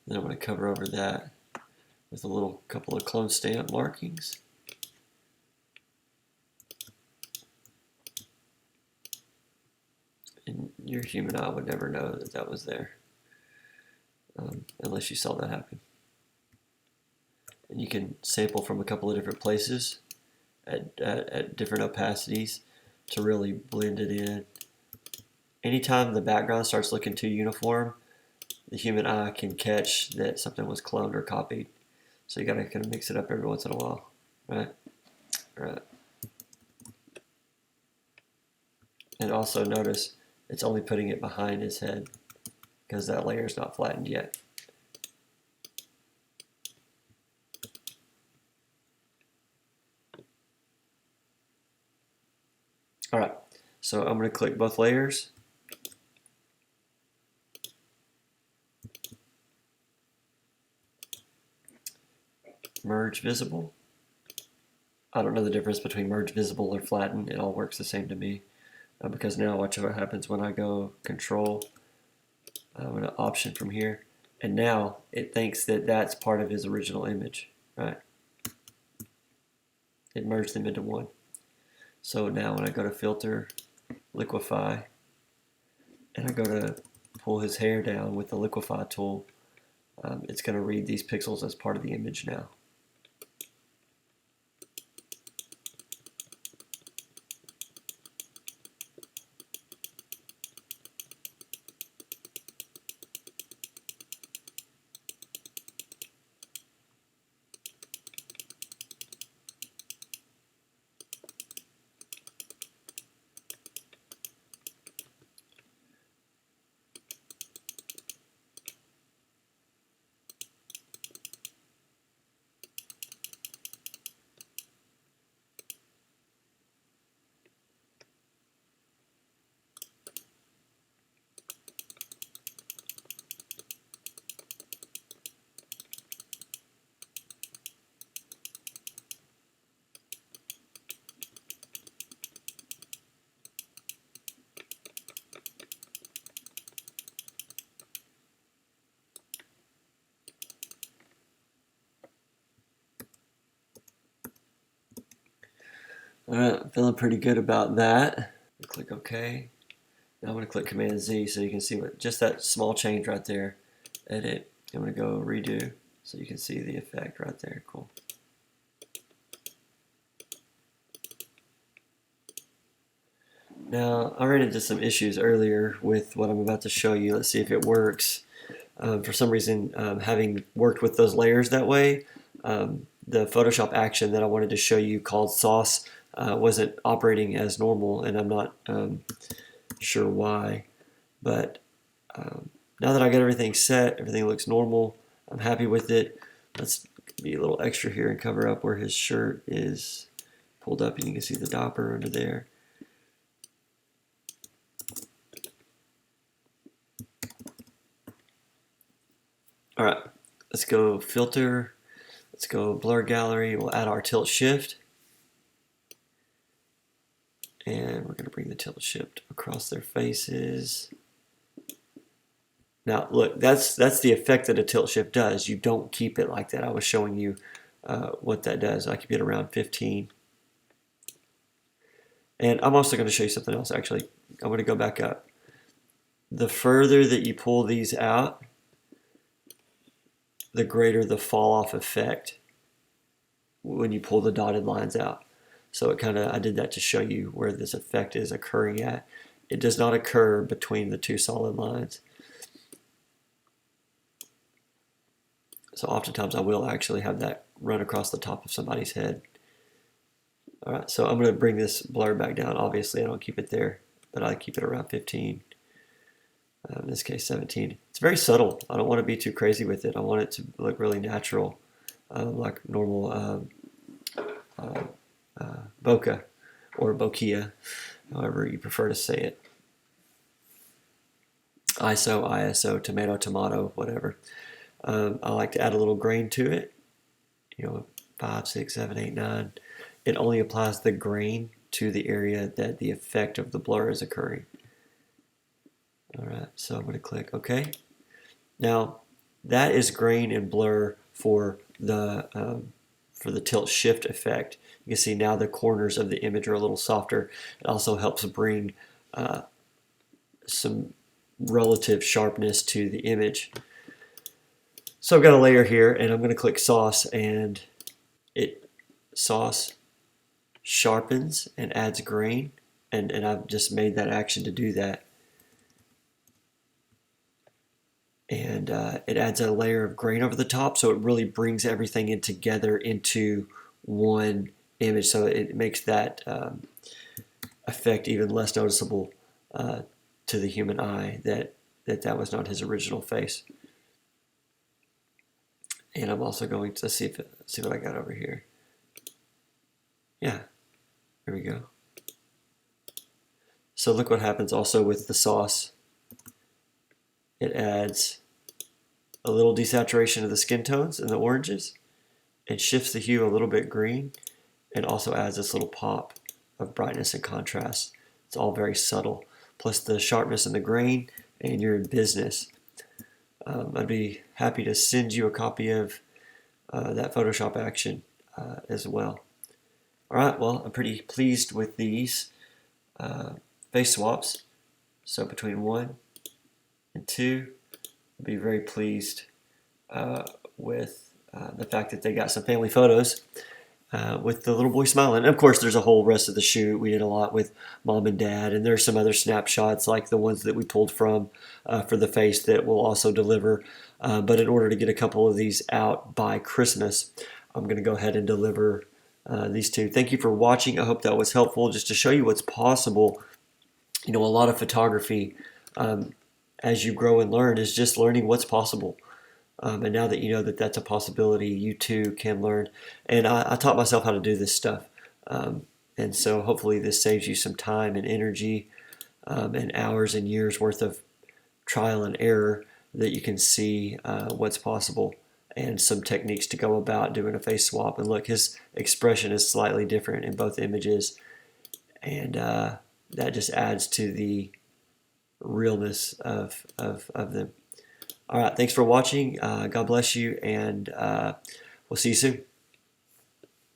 Then I'm going to cover over that with a little couple of clone stamp markings. And your human eye would never know that that was there, unless you saw that happen. And you can sample from a couple of different places at different opacities to really blend it in. Anytime the background starts looking too uniform, the human eye can catch that something was cloned or copied. So you gotta kind of mix it up every once in a while, right? Right. And also notice it's only putting it behind his head because that layer is not flattened yet. All right, so I'm going to click both layers. Merge visible. I don't know the difference between merge visible or flatten. It all works the same to me. Because now watch what happens when I go control. I'm going to option from here. And now it thinks that that's part of his original image, right? It merged them into one. So now when I go to filter, liquify, and I go to pull his hair down with the liquify tool, it's going to read these pixels as part of the image now. Alright, I'm feeling pretty good about that. Click OK. Now I'm going to click Command Z so you can see what just that small change right there. Edit. I'm going to go redo so you can see the effect right there. Cool. Now I ran into some issues earlier with what I'm about to show you. Let's see if it works. For some reason, having worked with those layers that way, the Photoshop action that I wanted to show you called sauce wasn't operating as normal, and I'm not sure why. But now that I got everything set, everything looks normal. I'm happy with it. Let's be a little extra here and cover up where his shirt is pulled up, and you can see the dopper under there. All right, let's go filter. Let's go blur gallery. We'll add our tilt shift. And we're going to bring the tilt shift across their faces. Now look, that's the effect that a tilt shift does. You don't keep it like that. I was showing you what that does. I keep it around 15. And I'm also going to show you something else actually. I'm going to go back up. The further that you pull these out, the greater the fall off effect when you pull the dotted lines out. So it kind of, I did that to show you where this effect is occurring at. It does not occur between the two solid lines. So oftentimes I will actually have that run across the top of somebody's head. All right, so I'm going to bring this blur back down. Obviously, I don't keep it there, but I keep it around 15. In this case, 17. It's very subtle. I don't want to be too crazy with it. I want it to look really natural, like normal bokeh or bokeh, however you prefer to say it. ISO, tomato, tomato, whatever. I like to add a little grain to it. 5, 6, 7, 8, 9. It only applies the grain to the area that the effect of the blur is occurring. All right, so I'm going to click OK. Now that is grain and blur for the tilt shift effect. You can see now the corners of the image are a little softer. It also helps bring some relative sharpness to the image. So I've got a layer here, and I'm going to click sauce, and sauce sharpens and adds grain, and I've just made that action to do that. And it adds a layer of grain over the top, so it really brings everything in together into one image, so it makes that effect even less noticeable to the human eye that was not his original face. And I'm also going to see what I got over here. Yeah, here we go. So look what happens also with the sauce. It adds a little desaturation of the skin tones and the oranges. It shifts the hue a little bit green, and also adds this little pop of brightness and contrast. It's all very subtle. Plus the sharpness and the grain, and you're in business. I'd be happy to send you a copy of that Photoshop action as well. All right, well, I'm pretty pleased with these face swaps. So between 1 and 2, I'll be very pleased with the fact that they got some family photos with the little boy smiling. And of course, there's a whole rest of the shoot. We did a lot with mom and dad, and there's some other snapshots like the ones that we pulled from for the face that we'll also deliver. But in order to get a couple of these out by Christmas, I'm going to go ahead and deliver these two. Thank you for watching. I hope that was helpful just to show you what's possible. A lot of photography as you grow and learn is just learning what's possible. And now that you know that that's a possibility, you too can learn. And I taught myself how to do this stuff. And so hopefully this saves you some time and energy and hours and years worth of trial and error that you can see what's possible and some techniques to go about doing a face swap. And look, his expression is slightly different in both images. And that just adds to the realness of them. All right, thanks for watching. God bless you, and we'll see you soon.